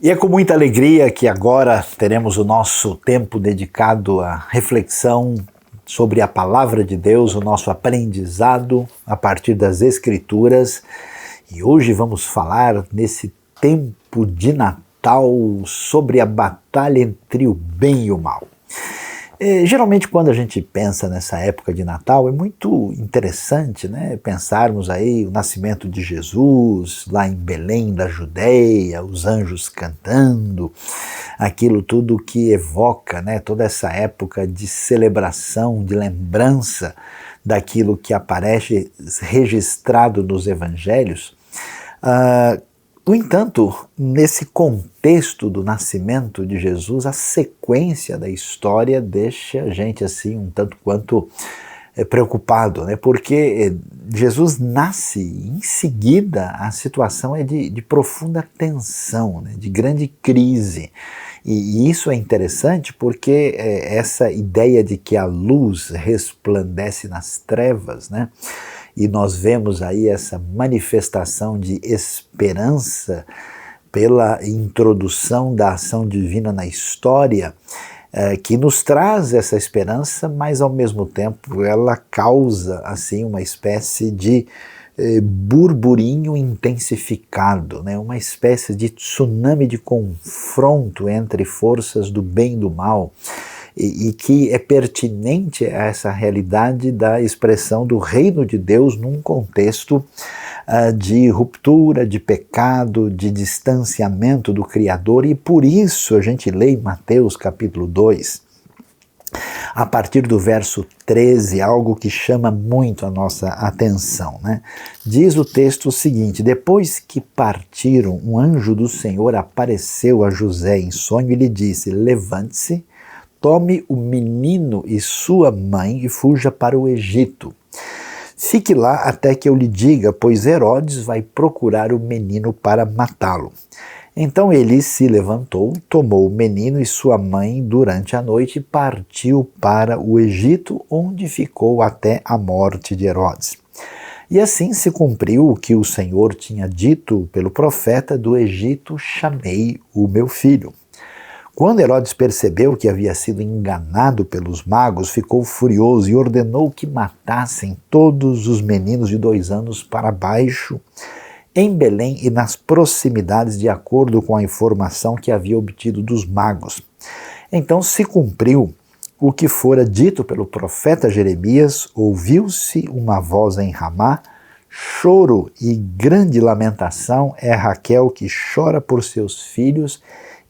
E é com muita alegria que agora teremos o nosso tempo dedicado à reflexão sobre a Palavra de Deus, o nosso aprendizado a partir das Escrituras. E hoje vamos falar nesse tempo de Natal sobre a batalha entre o bem e o mal. Geralmente quando a gente pensa nessa época de Natal é muito interessante, né, pensarmos aí o nascimento de Jesus lá em Belém da Judeia, os anjos cantando, aquilo tudo que evoca, né, toda essa época de celebração, de lembrança daquilo que aparece registrado nos evangelhos. No entanto, nesse contexto do nascimento de Jesus, a sequência da história deixa a gente assim um tanto quanto preocupado, né? Porque Jesus nasce e em seguida a situação é de profunda tensão, né? De grande crise. E isso é interessante porque essa ideia de que a luz resplandece nas trevas, né? E nós vemos aí essa manifestação de esperança pela introdução da ação divina na história, que nos traz essa esperança, mas ao mesmo tempo ela causa assim uma espécie de burburinho intensificado, né? Uma espécie de tsunami de confronto entre forças do bem e do mal. E que é pertinente a essa realidade da expressão do reino de Deus num contexto de ruptura, de pecado, de distanciamento do Criador, e por isso a gente lê em Mateus capítulo 2, a partir do verso 13, algo que chama muito a nossa atenção, né? Diz o texto o seguinte: depois que partiram, um anjo do Senhor apareceu a José em sonho e lhe disse: levante-se, tome o menino e sua mãe e fuja para o Egito. Fique lá até que eu lhe diga, pois Herodes vai procurar o menino para matá-lo. Então ele se levantou, tomou o menino e sua mãe durante a noite e partiu para o Egito, onde ficou até a morte de Herodes. E assim se cumpriu o que o Senhor tinha dito pelo profeta: do Egito chamei o meu filho. Quando Herodes percebeu que havia sido enganado pelos magos, ficou furioso e ordenou que matassem todos os meninos de 2 anos para baixo em Belém e nas proximidades, de acordo com a informação que havia obtido dos magos. Então se cumpriu o que fora dito pelo profeta Jeremias: ouviu-se uma voz em Ramá, choro e grande lamentação, é Raquel que chora por seus filhos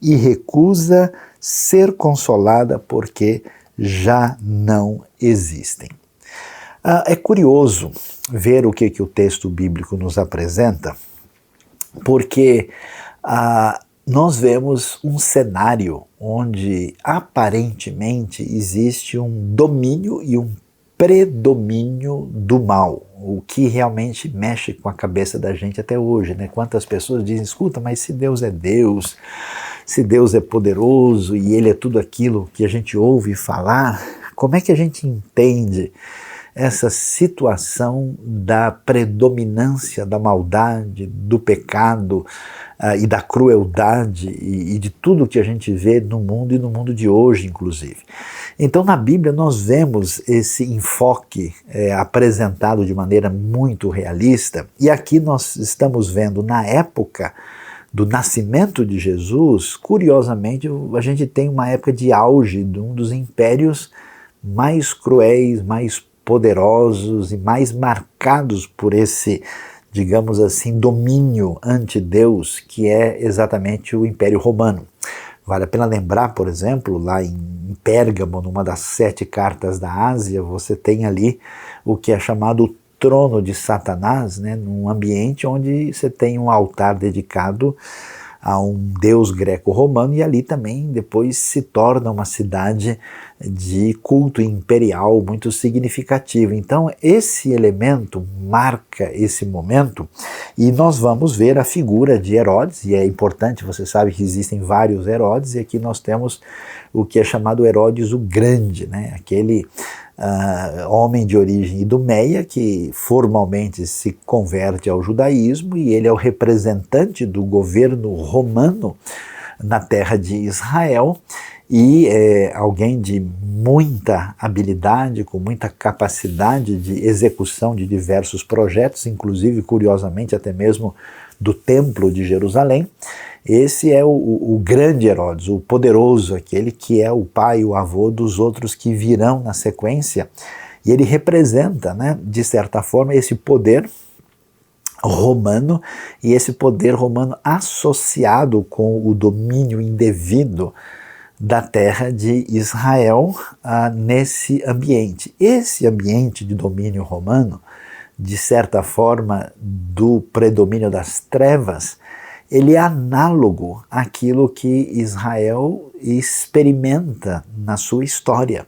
e recusa ser consolada porque já não existem. É curioso ver o que o texto bíblico nos apresenta, porque nós vemos um cenário onde aparentemente existe um domínio e um predomínio do mal, o que realmente mexe com a cabeça da gente até hoje, né? Quantas pessoas dizem: escuta, mas se Deus é Deus, se Deus é poderoso e Ele é tudo aquilo que a gente ouve falar, como é que a gente entende essa situação da predominância da maldade, do pecado e da crueldade e de tudo que a gente vê no mundo e no mundo de hoje, inclusive? Então na Bíblia nós vemos esse enfoque apresentado de maneira muito realista, e aqui nós estamos vendo na época do nascimento de Jesus, curiosamente, a gente tem uma época de auge de um dos impérios mais cruéis, mais poderosos e mais marcados por esse, digamos assim, domínio ante Deus, que é exatamente o Império Romano. Vale a pena lembrar, por exemplo, lá em Pérgamo, numa das 7 cartas da Ásia, você tem ali o que é chamado trono de Satanás, né, num ambiente onde você tem um altar dedicado a um deus greco-romano, e ali também depois se torna uma cidade de culto imperial muito significativo. Então esse elemento marca esse momento, e nós vamos ver a figura de Herodes, e é importante, você sabe que existem vários Herodes, e aqui nós temos o que é chamado Herodes o Grande, né, aquele homem de origem idumeia que formalmente se converte ao judaísmo, e ele é o representante do governo romano na terra de Israel, e alguém de muita habilidade, com muita capacidade de execução de diversos projetos, inclusive, curiosamente, até mesmo do Templo de Jerusalém. Esse é o grande Herodes, o poderoso, aquele que é o pai, o avô dos outros que virão na sequência, e ele representa, né, de certa forma, esse poder romano, e esse poder romano associado com o domínio indevido da terra de Israel nesse ambiente. Esse ambiente de domínio romano, de certa forma, do predomínio das trevas, ele é análogo àquilo que Israel experimenta na sua história.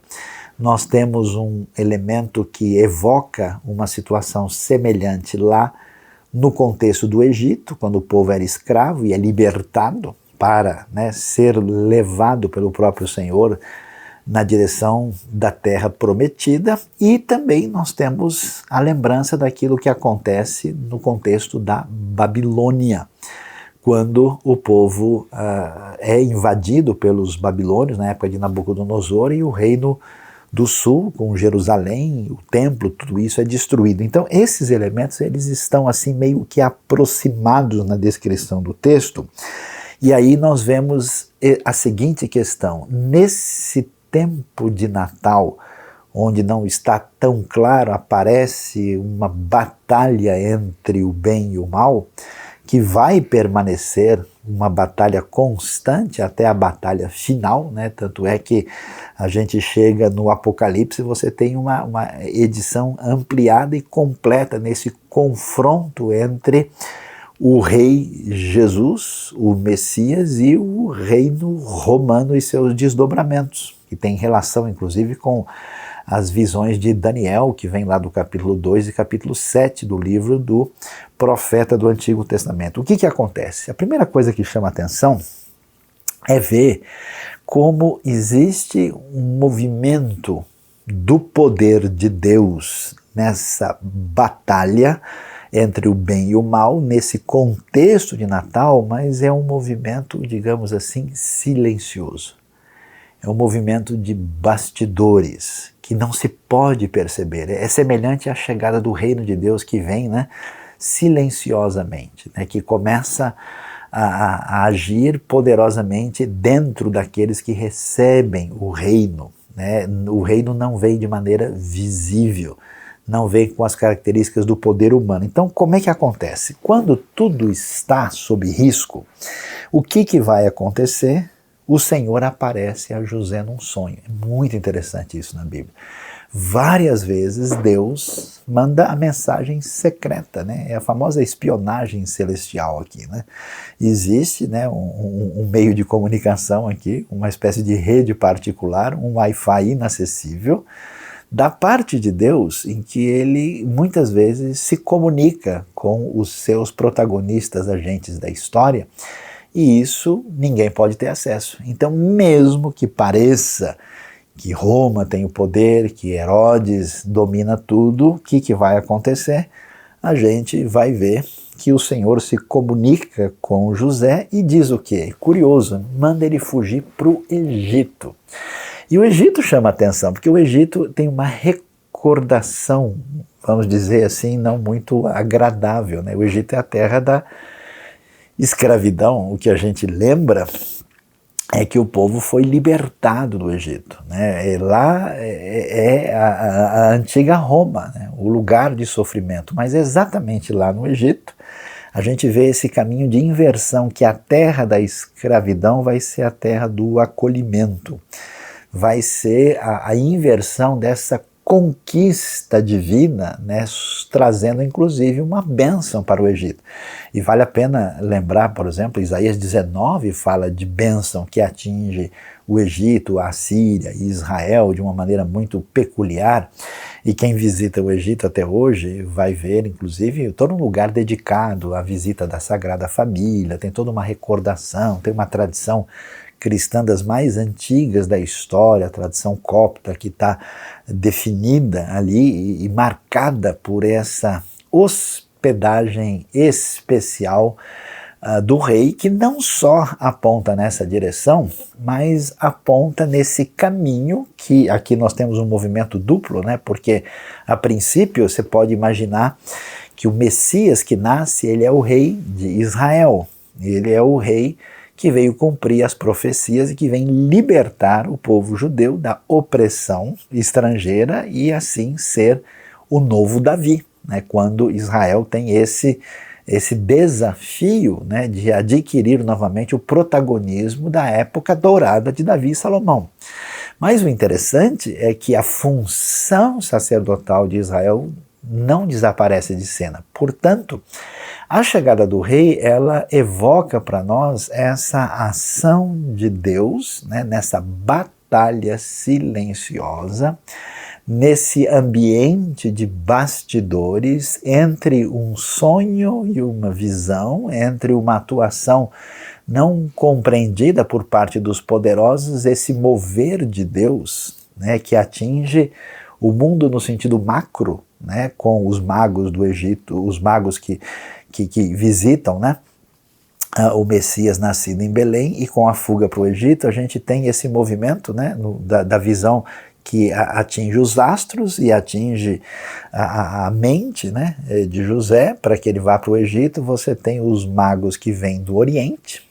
Nós temos um elemento que evoca uma situação semelhante lá no contexto do Egito, quando o povo era escravo e é libertado para, né, ser levado pelo próprio Senhor na direção da terra prometida, e também nós temos a lembrança daquilo que acontece no contexto da Babilônia, quando o povo é invadido pelos babilônios, na época de Nabucodonosor, e o reino do sul, com Jerusalém, o templo, tudo isso é destruído. Então esses elementos, eles estão assim meio que aproximados na descrição do texto, e aí nós vemos a seguinte questão: nesse tempo de Natal, onde não está tão claro, aparece uma batalha entre o bem e o mal, que vai permanecer uma batalha constante até a batalha final, né? Tanto é que a gente chega no Apocalipse, você tem uma edição ampliada e completa nesse confronto entre o rei Jesus, o Messias, e o reino romano e seus desdobramentos, que tem relação inclusive com as visões de Daniel, que vem lá do capítulo 2 e capítulo 7 do livro do profeta do Antigo Testamento. O que acontece? A primeira coisa que chama atenção é ver como existe um movimento do poder de Deus nessa batalha entre o bem e o mal, nesse contexto de Natal, mas é um movimento, digamos assim, silencioso. É um movimento de bastidores, que não se pode perceber. É semelhante à chegada do reino de Deus que vem, né, silenciosamente, né, que começa a agir poderosamente dentro daqueles que recebem o reino, né. O reino não vem de maneira visível, não vem com as características do poder humano. Então, como é que acontece? Quando tudo está sob risco, o que vai acontecer? O Senhor aparece a José num sonho. É muito interessante isso na Bíblia. Várias vezes Deus manda a mensagem secreta, né? É a famosa espionagem celestial aqui, né? Existe, né, um meio de comunicação aqui, uma espécie de rede particular, um Wi-Fi inacessível, da parte de Deus, em que ele muitas vezes se comunica com os seus protagonistas, agentes da história, e isso ninguém pode ter acesso. Então, mesmo que pareça que Roma tem o poder, que Herodes domina tudo, o que vai acontecer? A gente vai ver que o Senhor se comunica com José e diz o quê? Curioso, manda ele fugir para o Egito. E o Egito chama atenção, porque o Egito tem uma recordação, vamos dizer assim, não muito agradável, né? O Egito é a terra da escravidão. O que a gente lembra é que o povo foi libertado do Egito, né? Lá é a antiga Roma, né? O lugar de sofrimento, mas exatamente lá no Egito a gente vê esse caminho de inversão, que a terra da escravidão vai ser a terra do acolhimento, vai ser a inversão dessa conquista divina, né, trazendo inclusive uma bênção para o Egito. E vale a pena lembrar, por exemplo, Isaías 19 fala de bênção que atinge o Egito, a Síria e Israel de uma maneira muito peculiar, e quem visita o Egito até hoje vai ver, inclusive, todo um lugar dedicado à visita da Sagrada Família, tem toda uma recordação, tem uma tradição cristã das mais antigas da história, a tradição copta, que está definida ali e marcada por essa hospedagem especial do rei, que não só aponta nessa direção, mas aponta nesse caminho, que aqui nós temos um movimento duplo, né? Porque a princípio você pode imaginar que o Messias que nasce, ele é o rei de Israel, ele é o rei que veio cumprir as profecias e que vem libertar o povo judeu da opressão estrangeira e assim ser o novo Davi, né? Quando Israel tem esse desafio, né, de adquirir novamente o protagonismo da época dourada de Davi e Salomão. Mas o interessante é que a função sacerdotal de Israel não desaparece de cena. Portanto, a chegada do rei, ela evoca para nós essa ação de Deus, né, nessa batalha silenciosa, nesse ambiente de bastidores entre um sonho e uma visão, entre uma atuação não compreendida por parte dos poderosos, esse mover de Deus, né, que atinge o mundo no sentido macro, né, com os magos do Egito, os magos que visitam, né, o Messias nascido em Belém, e com a fuga para o Egito a gente tem esse movimento, né, da visão que atinge os astros e atinge a mente, né, de José, para que ele vá para o Egito. Você tem os magos que vêm do Oriente,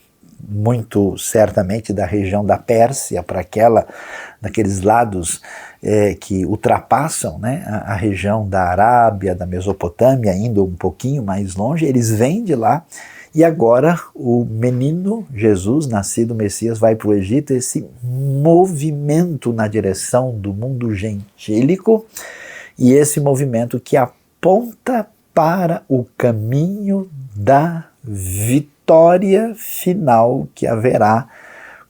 muito certamente da região da Pérsia, para daqueles lados que ultrapassam, né, a região da Arábia, da Mesopotâmia, indo um pouquinho mais longe. Eles vêm de lá. E agora o menino Jesus, nascido Messias, vai para o Egito. Esse movimento na direção do mundo gentílico, e esse movimento que aponta para o caminho da vitória final que haverá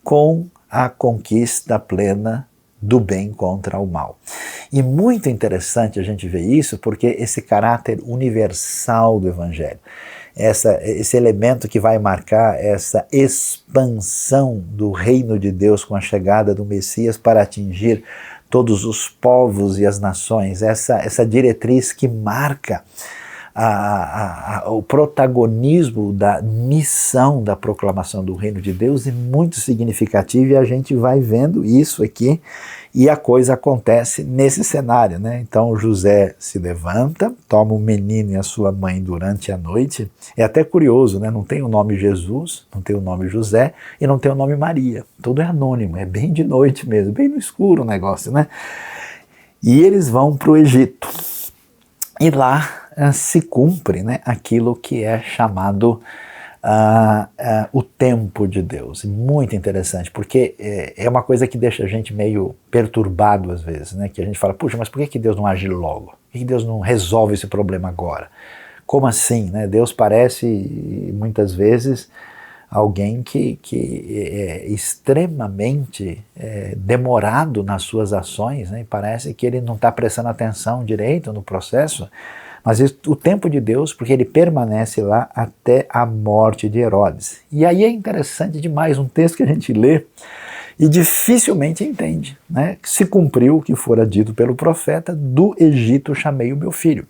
com a conquista plena do bem contra o mal. E muito interessante a gente ver isso, porque esse caráter universal do Evangelho, esse elemento que vai marcar essa expansão do reino de Deus com a chegada do Messias para atingir todos os povos e as nações, essa diretriz que marca o protagonismo da missão da proclamação do reino de Deus é muito significativo, e a gente vai vendo isso aqui, e a coisa acontece nesse cenário, né? Então José se levanta, toma o menino e a sua mãe durante a noite. É até curioso, né? Não tem o nome Jesus, não tem o nome José e não tem o nome Maria. Tudo é anônimo, é bem de noite mesmo, bem no escuro o negócio, né? E eles vão para o Egito. E lá se cumpre, né, aquilo que é chamado o tempo de Deus. Muito interessante, porque é uma coisa que deixa a gente meio perturbado às vezes, né, que a gente fala, puxa, mas por que Deus não age logo? Por que Deus não resolve esse problema agora? Como assim? Né? Deus parece, muitas vezes, alguém que é extremamente demorado nas suas ações, né? E parece que ele não está prestando atenção direito no processo, mas o tempo de Deus, porque ele permanece lá até a morte de Herodes. E aí é interessante demais, um texto que a gente lê e dificilmente entende, né? Se cumpriu o que fora dito pelo profeta: do Egito chamei o meu filho.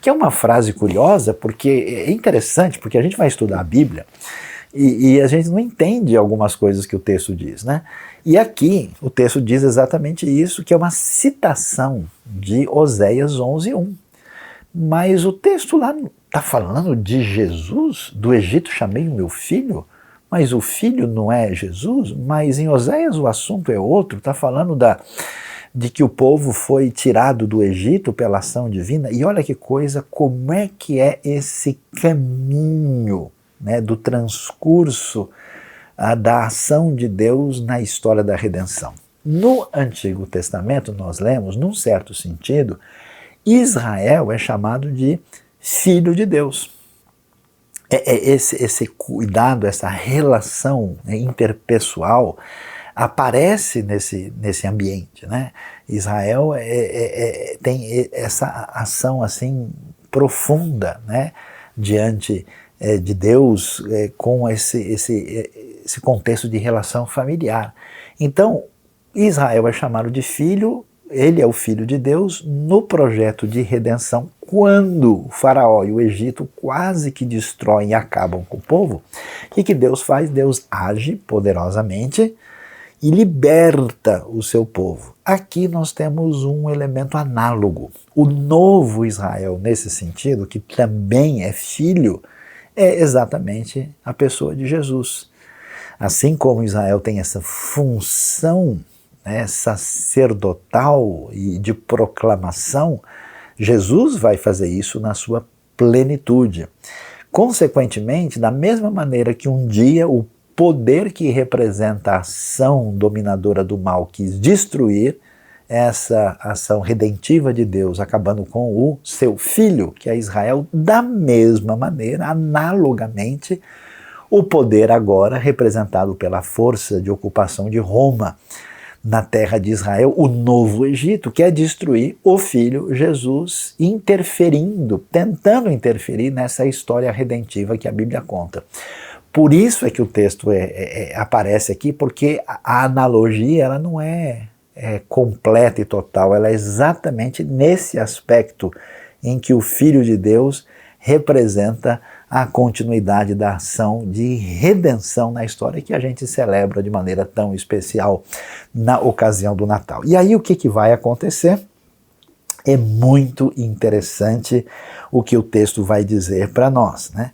Que é uma frase curiosa, porque é interessante, porque a gente vai estudar a Bíblia e a gente não entende algumas coisas que o texto diz, né? E aqui o texto diz exatamente isso, que é uma citação de Oséias 11:1. Mas o texto lá está falando de Jesus, do Egito chamei o meu filho, mas o filho não é Jesus. Mas em Oséias o assunto é outro, está falando de que o povo foi tirado do Egito pela ação divina. E olha que coisa, como é que é esse caminho, né, do transcurso da ação de Deus na história da redenção. No Antigo Testamento nós lemos, num certo sentido, Israel é chamado de filho de Deus. Esse cuidado, essa relação, né, interpessoal aparece nesse ambiente, né? Israel tem essa ação assim profunda, né, diante de Deus, com esse contexto de relação familiar. Então, Israel é chamado de filho. Ele é o Filho de Deus no projeto de redenção quando o faraó e o Egito quase que destroem e acabam com o povo, o que Deus faz? Deus age poderosamente e liberta o seu povo. Aqui nós temos um elemento análogo. O novo Israel, nesse sentido, que também é filho, é exatamente a pessoa de Jesus. Assim como Israel tem essa função, né, sacerdotal e de proclamação, Jesus vai fazer isso na sua plenitude. Consequentemente, da mesma maneira que um dia o poder que representa a ação dominadora do mal quis destruir essa ação redentiva de Deus, acabando com o seu filho, que é Israel, da mesma maneira, analogamente, o poder agora representado pela força de ocupação de Roma na terra de Israel, o novo Egito, quer destruir o filho Jesus, interferindo, tentando interferir nessa história redentiva que a Bíblia conta. Por isso é que o texto aparece aqui, porque a analogia ela não é completa e total, ela é exatamente nesse aspecto em que o Filho de Deus representa a continuidade da ação de redenção na história que a gente celebra de maneira tão especial na ocasião do Natal. E aí o que vai acontecer? É muito interessante o que o texto vai dizer para nós, né?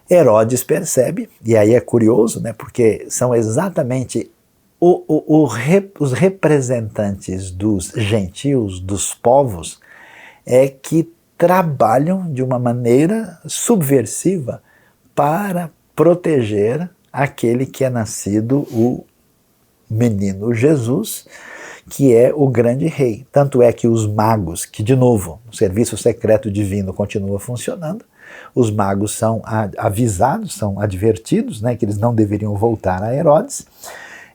Herodes percebe, e aí é curioso, né, porque são exatamente os representantes dos gentios, dos povos, que trabalham de uma maneira subversiva para proteger aquele que é nascido, o menino Jesus, que é o grande rei. Tanto é que os magos, que de novo, o serviço secreto divino continua funcionando, os magos são avisados, são advertidos, né, que eles não deveriam voltar a Herodes.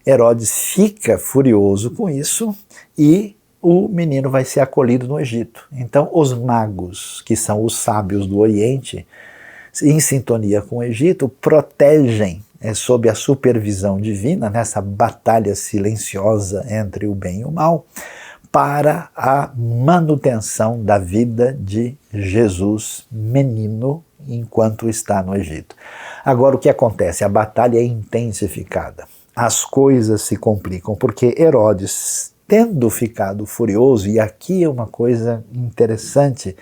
Herodes fica furioso com isso e o menino vai ser acolhido no Egito. Então os magos, que são os sábios do Oriente, em sintonia com o Egito, protegem sob a supervisão divina, nessa batalha silenciosa entre o bem e o mal, para a manutenção da vida de Jesus, menino, enquanto está no Egito. Agora o que acontece? A batalha é intensificada. As coisas se complicam, porque Herodes, tendo ficado furioso, e aqui é uma coisa interessante,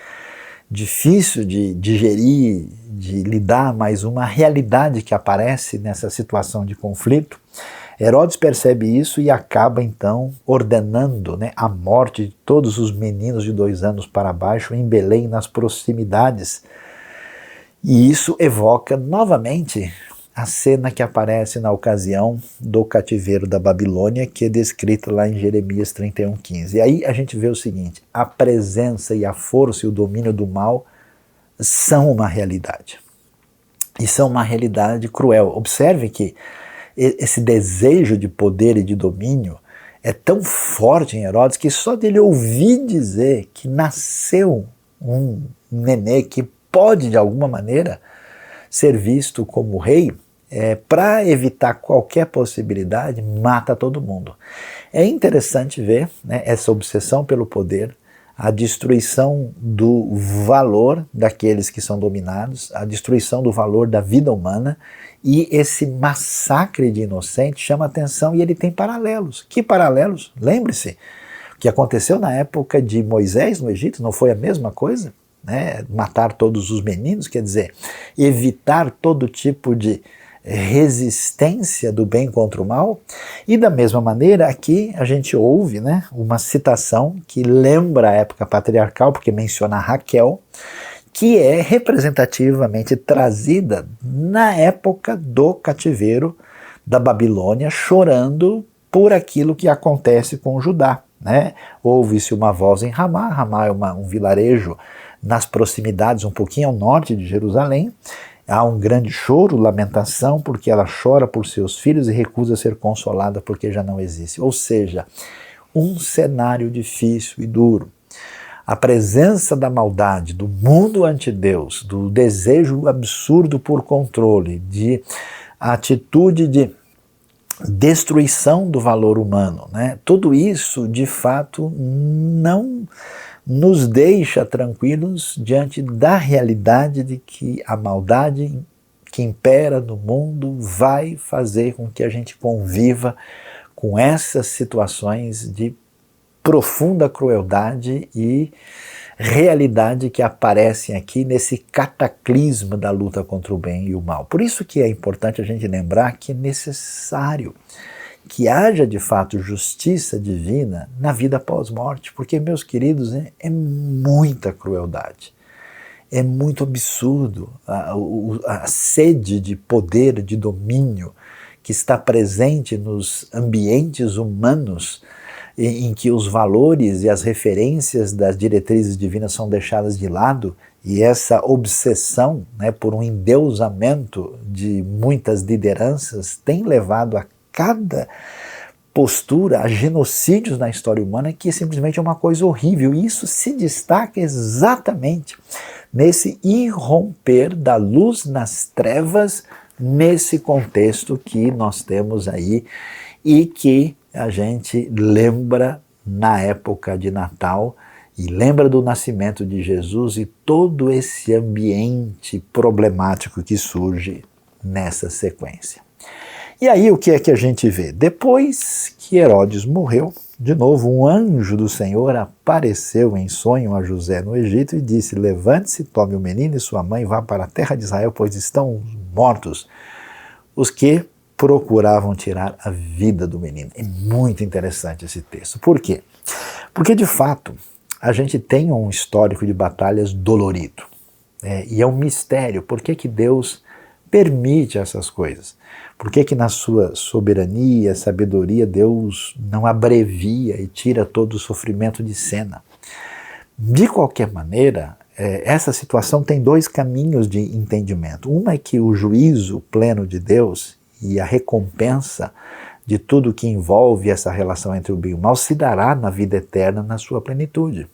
difícil de digerir, de lidar, mas uma realidade que aparece nessa situação de conflito, Herodes percebe isso e acaba então ordenando, né, a morte de todos os meninos de 2 anos para baixo em Belém, nas proximidades. E isso evoca novamente a cena que aparece na ocasião do cativeiro da Babilônia, que é descrita lá em Jeremias 31:15. E aí a gente vê o seguinte: a presença e a força e o domínio do mal são uma realidade. E são uma realidade cruel. Observe que esse desejo de poder e de domínio é tão forte em Herodes que só dele ouvir dizer que nasceu um nenê que pode de alguma maneira ser visto como rei, para evitar qualquer possibilidade, mata todo mundo. É interessante ver, né, essa obsessão pelo poder, a destruição do valor daqueles que são dominados, a destruição do valor da vida humana, e esse massacre de inocentes chama atenção e ele tem paralelos. Que paralelos? Lembre-se, o que aconteceu na época de Moisés no Egito não foi a mesma coisa? Né? Matar todos os meninos, quer dizer, evitar todo tipo de resistência do bem contra o mal. E da mesma maneira aqui a gente ouve, né, uma citação que lembra a época patriarcal, porque menciona Raquel, que é representativamente trazida na época do cativeiro da Babilônia, chorando por aquilo que acontece com Judá, né? Ouve-se uma voz em Ramá. Ramá é um vilarejo nas proximidades, um pouquinho ao norte de Jerusalém. Há um grande choro, lamentação, porque ela chora por seus filhos e recusa ser consolada porque já não existe. Ou seja, um cenário difícil e duro. A presença da maldade, do mundo ante-Deus, do desejo absurdo por controle, de atitude de destruição do valor humano, né? Tudo isso, de fato, não nos deixa tranquilos diante da realidade de que a maldade que impera no mundo vai fazer com que a gente conviva com essas situações de profunda crueldade e realidade que aparecem aqui nesse cataclisma da luta contra o bem e o mal. Por isso que é importante a gente lembrar que é necessário que haja de fato justiça divina na vida pós-morte, porque, meus queridos, é muita crueldade, é muito absurdo a sede de poder, de domínio que está presente nos ambientes humanos em que os valores e as referências das diretrizes divinas são deixadas de lado, e essa obsessão, né, por um endeusamento de muitas lideranças tem levado a cada postura a genocídios na história humana, que simplesmente é uma coisa horrível. E isso se destaca exatamente nesse irromper da luz nas trevas, nesse contexto que nós temos aí e que a gente lembra na época de Natal e lembra do nascimento de Jesus e todo esse ambiente problemático que surge nessa sequência. E aí o que é que a gente vê? Depois que Herodes morreu, de novo um anjo do Senhor apareceu em sonho a José no Egito e disse: levante-se, tome o menino e sua mãe, vá para a terra de Israel, pois estão mortos os que procuravam tirar a vida do menino. É muito interessante esse texto. Por quê? Porque, de fato, a gente tem um histórico de batalhas dolorido. E é um mistério. Por que Deus permite essas coisas? Por que na sua soberania, sabedoria, Deus não abrevia e tira todo o sofrimento de cena? De qualquer maneira, essa situação tem dois caminhos de entendimento. Uma é que o juízo pleno de Deus e a recompensa de tudo que envolve essa relação entre o bem e o mal se dará na vida eterna na sua plenitude.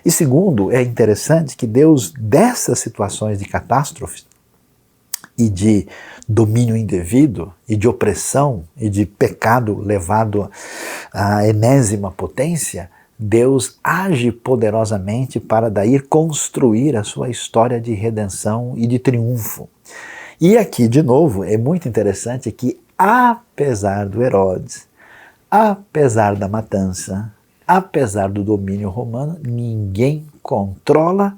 E segundo, é interessante que Deus, dessas situações de catástrofes e de domínio indevido e de opressão e de pecado levado à enésima potência, Deus age poderosamente para daí construir a sua história de redenção e de triunfo. E aqui, de novo, é muito interessante que, apesar do Herodes, apesar da matança, apesar do domínio romano, ninguém controla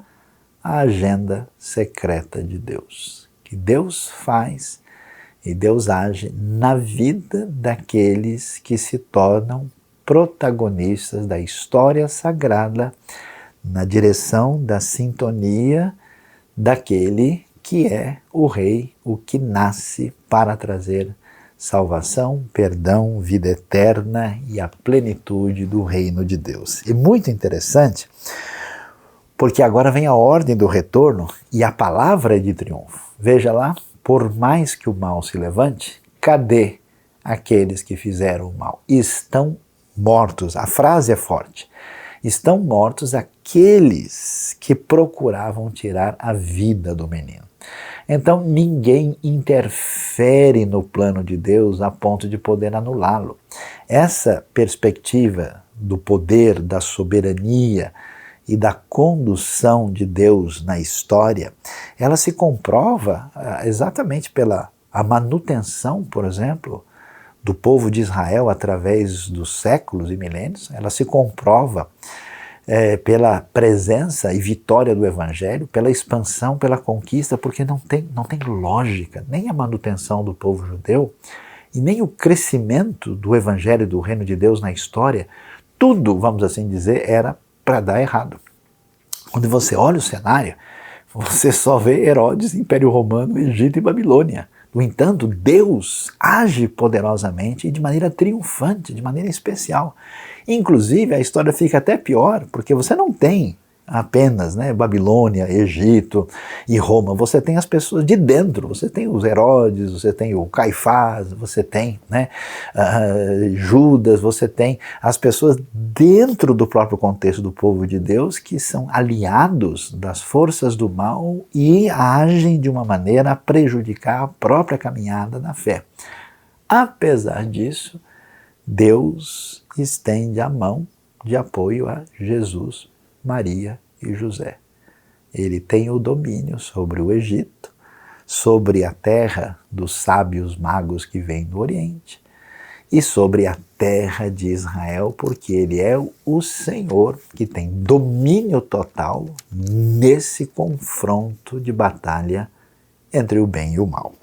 a agenda secreta de Deus. Que Deus faz e Deus age na vida daqueles que se tornam protagonistas da história sagrada, na direção da sintonia daquele que é o Rei, o que nasce para trazer salvação, perdão, vida eterna e a plenitude do reino de Deus. E muito interessante, porque agora vem a ordem do retorno e a palavra de triunfo. Veja lá, por mais que o mal se levante, cadê aqueles que fizeram o mal? Estão mortos. A frase é forte. Estão mortos aqueles que procuravam tirar a vida do menino. Então ninguém interfere no plano de Deus a ponto de poder anulá-lo. Essa perspectiva do poder, da soberania e da condução de Deus na história, ela se comprova exatamente pela a manutenção, por exemplo, do povo de Israel através dos séculos e milênios. Ela se comprova pela presença e vitória do Evangelho, pela expansão, pela conquista, porque não tem lógica, nem a manutenção do povo judeu e nem o crescimento do Evangelho do Reino de Deus na história. Tudo, vamos assim dizer, era para dar errado. Quando você olha o cenário, você só vê Herodes, Império Romano, Egito e Babilônia. No entanto, Deus age poderosamente e de maneira triunfante, de maneira especial. Inclusive, a história fica até pior, porque você não tem apenas Babilônia, Egito e Roma. Você tem as pessoas de dentro, você tem os Herodes, você tem o Caifás, você tem Judas, você tem as pessoas dentro do próprio contexto do povo de Deus que são aliados das forças do mal e agem de uma maneira a prejudicar a própria caminhada na fé. Apesar disso, Deus estende a mão de apoio a Jesus Maria e José. Ele tem o domínio sobre o Egito, sobre a terra dos sábios magos que vêm do Oriente e sobre a terra de Israel, porque ele é o Senhor que tem domínio total nesse confronto de batalha entre o bem e o mal.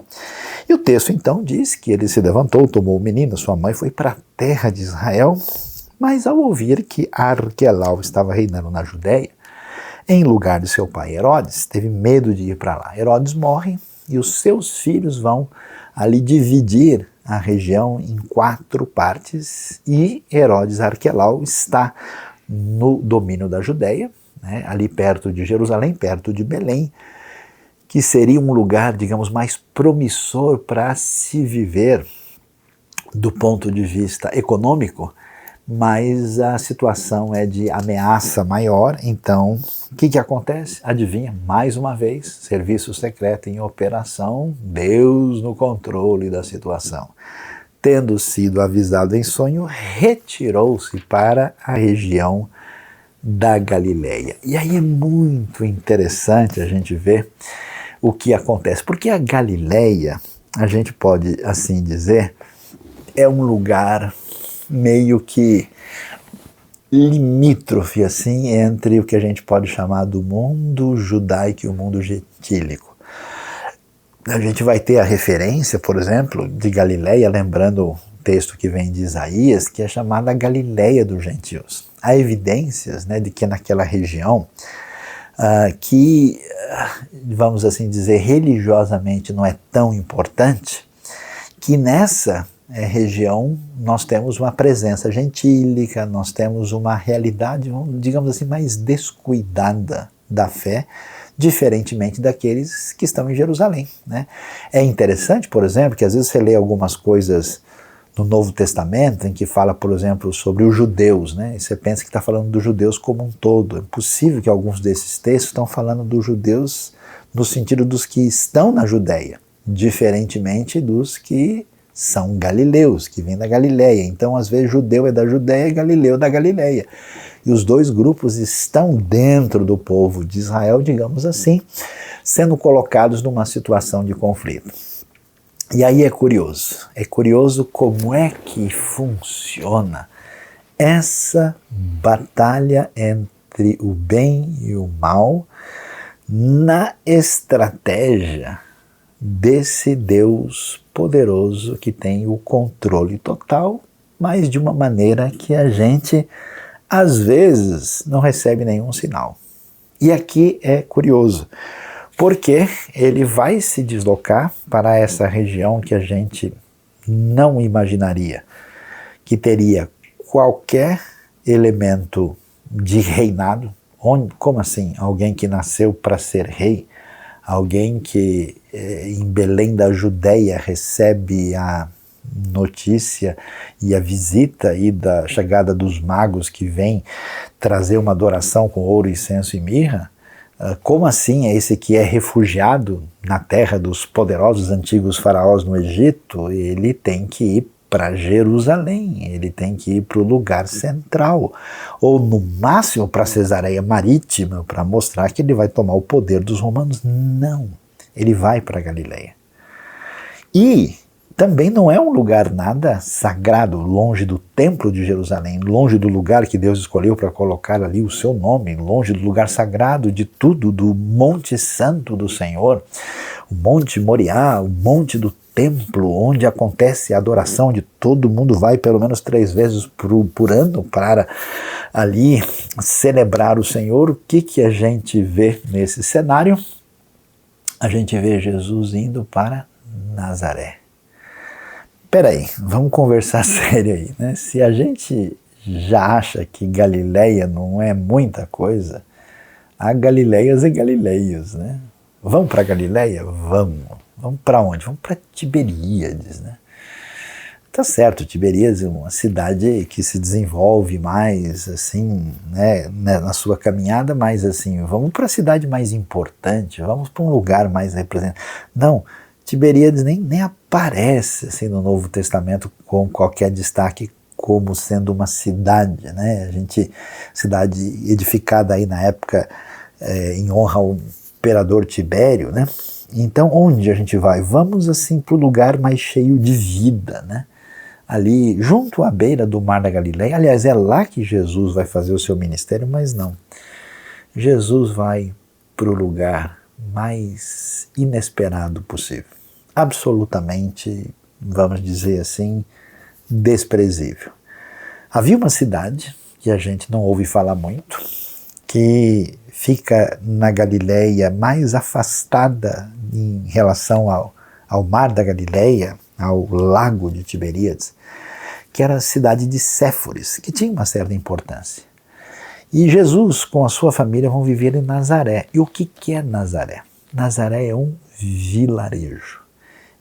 E o texto então diz que ele se levantou, tomou o menino, sua mãe, foi para a terra de Israel, mas ao ouvir que Arquelau estava reinando na Judéia, em lugar de seu pai Herodes, teve medo de ir para lá. Herodes morre e os seus filhos vão ali dividir a região em 4 partes e Herodes Arquelau está no domínio da Judéia, né, ali perto de Jerusalém, perto de Belém, que seria um lugar, digamos, mais promissor para se viver do ponto de vista econômico, mas a situação é de ameaça maior. Então, o que acontece? Adivinha? Mais uma vez, serviço secreto em operação, Deus no controle da situação. Tendo sido avisado em sonho, retirou-se para a região da Galileia. E aí é muito interessante a gente ver o que acontece, porque a Galileia, a gente pode assim dizer, é um lugar meio que limítrofe assim entre o que a gente pode chamar do mundo judaico e o mundo gentílico. A gente vai ter a referência, por exemplo, de Galileia, lembrando o texto que vem de Isaías, que é chamada Galileia dos gentios. Há evidências, né, de que naquela região que, vamos assim dizer, religiosamente não é tão importante, que nessa região nós temos uma presença gentílica, nós temos uma realidade, digamos assim, mais descuidada da fé, diferentemente daqueles que estão em Jerusalém, né? É interessante, por exemplo, que às vezes você lê algumas coisas no Novo Testamento em que fala, por exemplo, sobre os judeus, né? E você pensa que está falando dos judeus como um todo. É possível que alguns desses textos estão falando dos judeus no sentido dos que estão na Judéia, diferentemente dos que são galileus, que vêm da Galileia. Então, às vezes, judeu é da Judéia e galileu da Galileia. E os dois grupos estão dentro do povo de Israel, digamos assim, sendo colocados numa situação de conflito. E aí é curioso como é que funciona essa batalha entre o bem e o mal na estratégia desse Deus poderoso que tem o controle total, mas de uma maneira que a gente, às vezes, não recebe nenhum sinal. E aqui é curioso, porque ele vai se deslocar para essa região que a gente não imaginaria que teria qualquer elemento de reinado. Como assim? Alguém que nasceu para ser rei? Alguém que em Belém da Judéia recebe a notícia e a visita e da chegada dos magos que vêm trazer uma adoração com ouro, incenso e mirra? Como assim é esse que é refugiado na terra dos poderosos antigos faraós no Egito? Ele tem que ir para Jerusalém, ele tem que ir para o lugar central, ou no máximo para Cesareia Marítima, para mostrar que ele vai tomar o poder dos romanos. Não, ele vai para Galileia. E também não é um lugar nada sagrado, longe do templo de Jerusalém, longe do lugar que Deus escolheu para colocar ali o seu nome, longe do lugar sagrado de tudo, do Monte Santo do Senhor, o Monte Moriá, o Monte do Templo, onde acontece a adoração, onde todo mundo vai pelo menos 3 vezes por ano para ali celebrar o Senhor. O que a gente vê nesse cenário? A gente vê Jesus indo para Nazaré. Peraí, vamos conversar sério aí, né? Se a gente já acha que Galileia não é muita coisa, há Galileias e Galileios, né? Vamos para Galileia? Vamos. Vamos para onde? Vamos para Tiberíades, né? Tá certo, Tiberíades é uma cidade que se desenvolve mais, assim, né, na sua caminhada, mas assim, vamos para a cidade mais importante, vamos para um lugar mais representativo. Não, Tiberíades nem aparece assim, no Novo Testamento com qualquer destaque como sendo uma cidade, né? Cidade edificada aí na época em honra ao imperador Tibério, né? Então, onde a gente vai? Vamos assim para o lugar mais cheio de vida, né? Ali, junto à beira do Mar da Galileia. Aliás, é lá que Jesus vai fazer o seu ministério, mas não. Jesus vai para o lugar mais inesperado possível. Absolutamente, vamos dizer assim, desprezível. Havia uma cidade, que a gente não ouve falar muito, que fica na Galileia mais afastada em relação ao Mar da Galileia, ao Lago de Tiberíades, que era a cidade de Séforis, que tinha uma certa importância. E Jesus, com a sua família, vão viver em Nazaré. E o que é Nazaré? Nazaré é um vilarejo.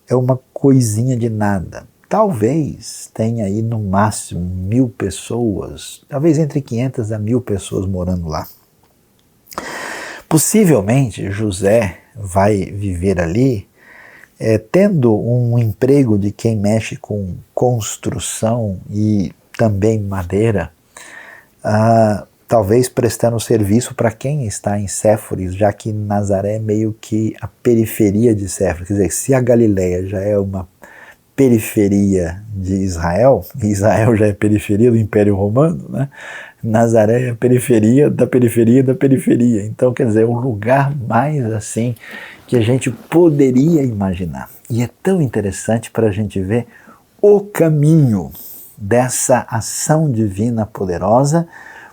É uma coisinha de nada. Talvez tenha aí no máximo 1.000 pessoas, talvez entre 500 a 1.000 pessoas morando lá. Possivelmente José vai viver ali tendo um emprego de quem mexe com construção e também madeira, talvez prestando serviço para quem está em Séforis, já que Nazaré é meio que a periferia de Séforis. Quer dizer, se a Galileia já é uma periferia de Israel, e Israel já é periferia do Império Romano, né? Nazaré é a periferia da periferia da periferia. Então, quer dizer, é um lugar mais assim que a gente poderia imaginar. E é tão interessante para a gente ver o caminho dessa ação divina poderosa,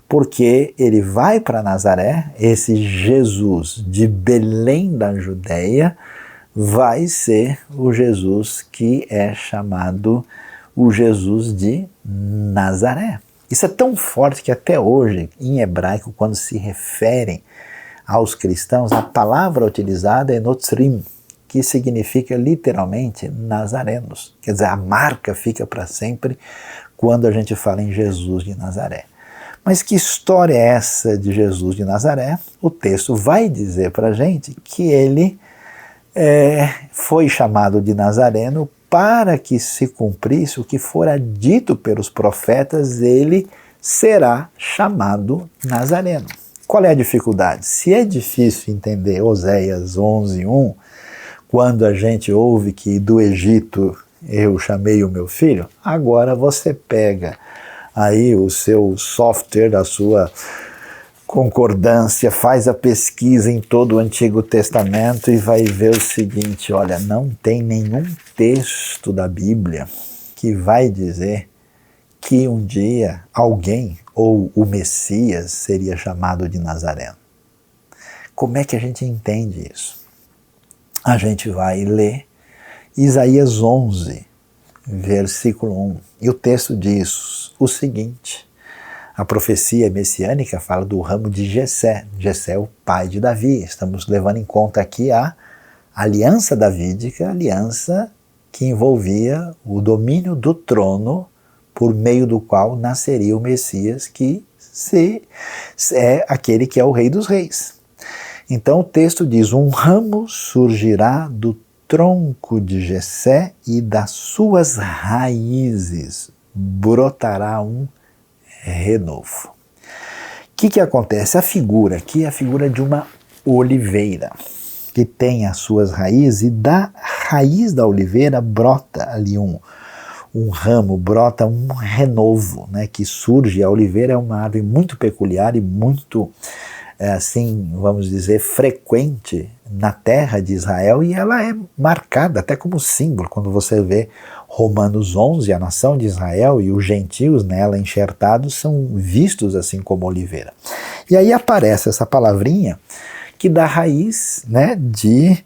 porque ele vai para Nazaré, esse Jesus de Belém da Judéia vai ser o Jesus que é chamado o Jesus de Nazaré. Isso é tão forte que até hoje, em hebraico, quando se referem aos cristãos, a palavra utilizada é notzrim, que significa literalmente nazarenos. Quer dizer, a marca fica para sempre quando a gente fala em Jesus de Nazaré. Mas que história é essa de Jesus de Nazaré? O texto vai dizer para a gente que ele foi chamado de Nazareno para que se cumprisse o que fora dito pelos profetas, ele será chamado Nazareno. Qual é a dificuldade? Se é difícil entender Oséias 11:1, quando a gente ouve que do Egito eu chamei o meu filho, agora você pega aí o seu software da sua concordância, faz a pesquisa em todo o Antigo Testamento e vai ver o seguinte, olha, não tem nenhum texto da Bíblia que vai dizer que um dia alguém ou o Messias seria chamado de Nazareno. Como é que a gente entende isso? A gente vai ler Isaías 11, versículo 1, e o texto diz o seguinte: a profecia messiânica fala do ramo de Jessé. Jessé é o pai de Davi. Estamos levando em conta aqui a aliança davídica, a aliança que envolvia o domínio do trono por meio do qual nasceria o Messias, que é aquele que é o Rei dos Reis. Então o texto diz, um ramo surgirá do tronco de Jessé e das suas raízes brotará um renovo. O que acontece? A figura aqui é a figura de uma oliveira que tem as suas raízes e da raiz da oliveira brota ali um ramo, brota um renovo, né, que surge. A oliveira é uma árvore muito peculiar e muito, assim, vamos dizer, frequente na terra de Israel, e ela é marcada até como símbolo. Quando você vê Romanos 11, a nação de Israel e os gentios nela enxertados são vistos assim como oliveira. E aí aparece essa palavrinha que da raiz, né, de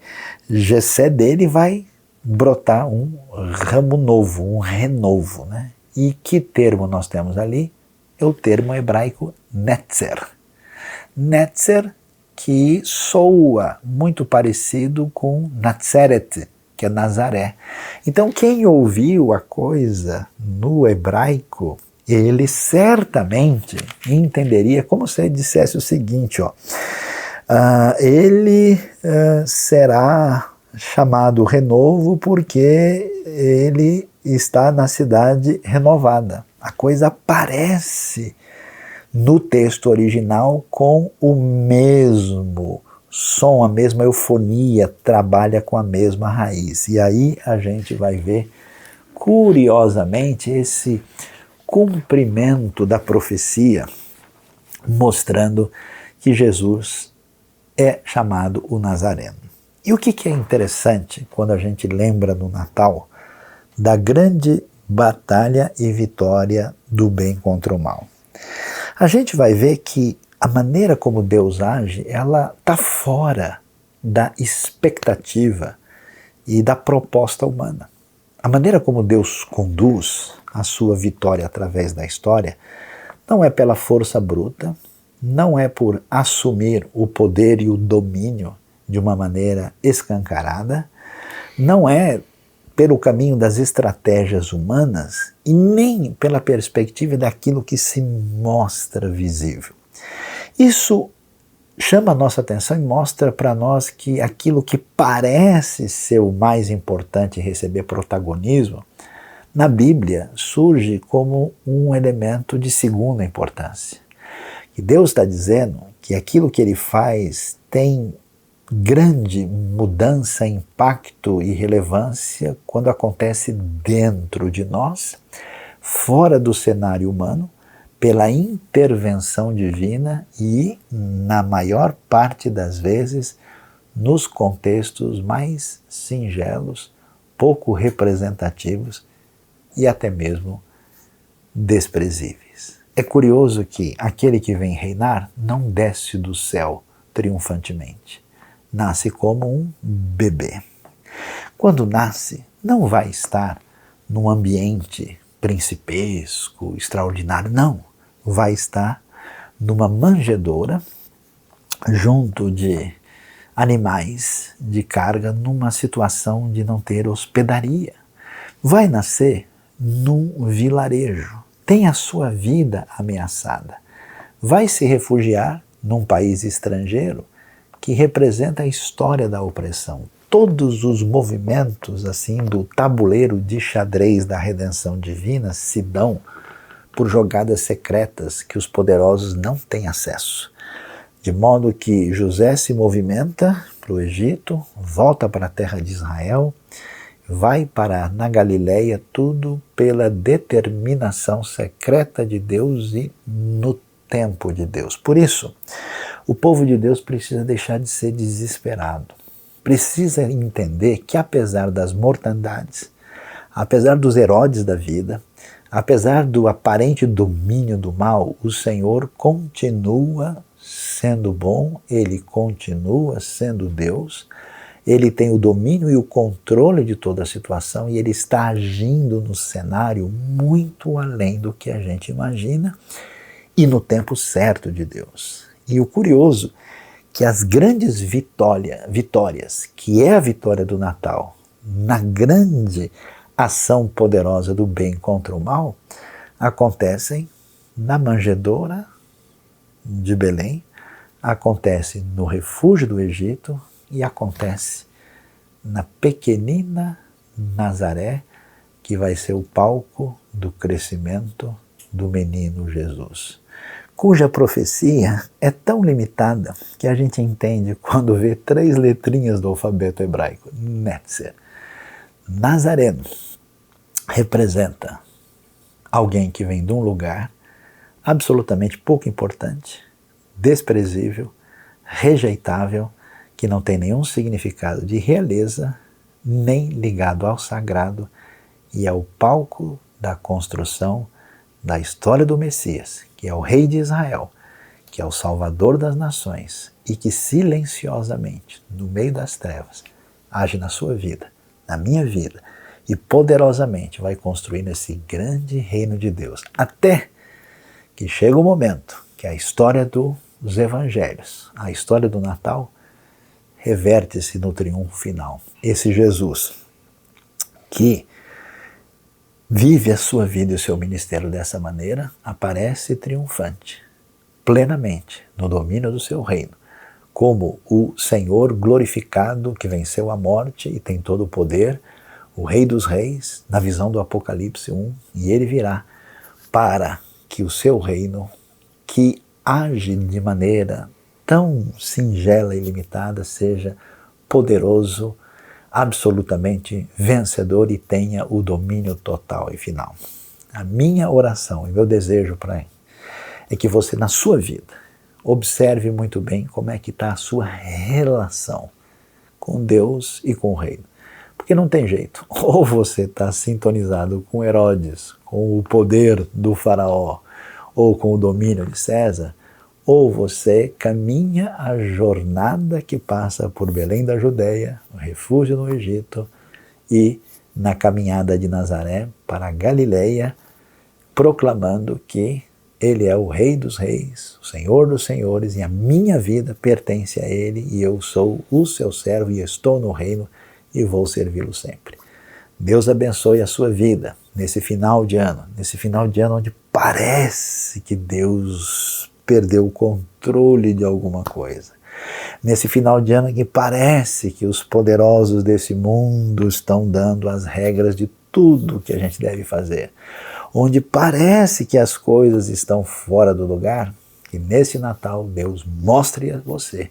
Jessé dele vai brotar um ramo novo, um renovo, né? E que termo nós temos ali? É o termo hebraico netzer. Netzer, que soa muito parecido com Nazareth, que é Nazaré. Então quem ouviu a coisa no hebraico, ele certamente entenderia como se ele dissesse o seguinte, ó, ele será chamado renovo porque ele está na cidade renovada. A coisa parece no texto original com o mesmo som, a mesma eufonia, trabalha com a mesma raiz. E aí a gente vai ver, curiosamente, esse cumprimento da profecia, mostrando que Jesus é chamado o Nazareno. E o que é interessante quando a gente lembra no Natal da grande batalha e vitória do bem contra o mal? A gente vai ver que a maneira como Deus age, ela está fora da expectativa e da proposta humana. A maneira como Deus conduz a sua vitória através da história não é pela força bruta, não é por assumir o poder e o domínio de uma maneira escancarada, não é pelo caminho das estratégias humanas e nem pela perspectiva daquilo que se mostra visível. Isso chama a nossa atenção e mostra para nós que aquilo que parece ser o mais importante receber protagonismo, na Bíblia surge como um elemento de segunda importância. Que Deus está dizendo que aquilo que Ele faz tem grande mudança, impacto e relevância quando acontece dentro de nós, fora do cenário humano, pela intervenção divina e, na maior parte das vezes, nos contextos mais singelos, pouco representativos e até mesmo desprezíveis. É curioso que aquele que vem reinar não desce do céu triunfantemente. Nasce como um bebê. Quando nasce, não vai estar num ambiente principesco, extraordinário, não. Vai estar numa manjedoura, junto de animais de carga, numa situação de não ter hospedaria. Vai nascer num vilarejo, tem a sua vida ameaçada. Vai se refugiar num país estrangeiro que representa a história da opressão. Todos os movimentos assim do tabuleiro de xadrez da redenção divina se dão por jogadas secretas que os poderosos não têm acesso. De modo que José se movimenta para o Egito, volta para a terra de Israel, vai parar na Galileia, tudo pela determinação secreta de Deus e no tempo de Deus. Por isso, o povo de Deus precisa deixar de ser desesperado. Precisa entender que apesar das mortandades, apesar dos Herodes da vida, apesar do aparente domínio do mal, o Senhor continua sendo bom, Ele continua sendo Deus, Ele tem o domínio e o controle de toda a situação e Ele está agindo no cenário muito além do que a gente imagina e no tempo certo de Deus. E o curioso que as grandes vitórias, que é a vitória do Natal, na grande ação poderosa do bem contra o mal, acontecem na manjedoura de Belém, acontece no refúgio do Egito e acontece na pequenina Nazaré, que vai ser o palco do crescimento do menino Jesus, cuja profecia é tão limitada que a gente entende quando vê 3 letrinhas do alfabeto hebraico, Netzer. Nazareno representa alguém que vem de um lugar absolutamente pouco importante, desprezível, rejeitável, que não tem nenhum significado de realeza, nem ligado ao sagrado, e é o palco da construção da história do Messias, que é o Rei de Israel, que é o Salvador das nações e que silenciosamente, no meio das trevas, age na sua vida, na minha vida, e poderosamente vai construindo esse grande reino de Deus, até que chega o momento que a história dos evangelhos, a história do Natal, reverte-se no triunfo final. Esse Jesus que vive a sua vida e o seu ministério dessa maneira, aparece triunfante, plenamente, no domínio do seu reino, como o Senhor glorificado que venceu a morte e tem todo o poder, o Rei dos Reis, na visão do Apocalipse 1, e ele virá para que o seu reino, que age de maneira tão singela e limitada, seja poderoso, absolutamente vencedor e tenha o domínio total e final. A minha oração e meu desejo é que você, na sua vida, observe muito bem como é que está a sua relação com Deus e com o reino. Porque não tem jeito, ou você está sintonizado com Herodes, com o poder do faraó, ou com o domínio de César, ou você caminha a jornada que passa por Belém da Judeia, o refúgio no Egito, e na caminhada de Nazaré para a Galileia, proclamando que Ele é o Rei dos Reis, o Senhor dos Senhores, e a minha vida pertence a Ele, e eu sou o seu servo, e estou no reino, e vou servi-lo sempre. Deus abençoe a sua vida nesse final de ano onde parece que Deus perdeu o controle de alguma coisa. Nesse final de ano que parece que os poderosos desse mundo estão dando as regras de tudo que a gente deve fazer. Onde parece que as coisas estão fora do lugar, que nesse Natal Deus mostre a você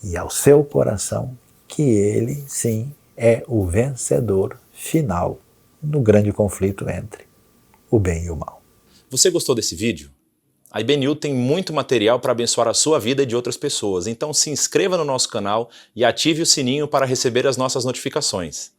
e ao seu coração que Ele, sim, é o vencedor final no grande conflito entre o bem e o mal. Você gostou desse vídeo? A IBNU tem muito material para abençoar a sua vida e de outras pessoas, então se inscreva no nosso canal e ative o sininho para receber as nossas notificações.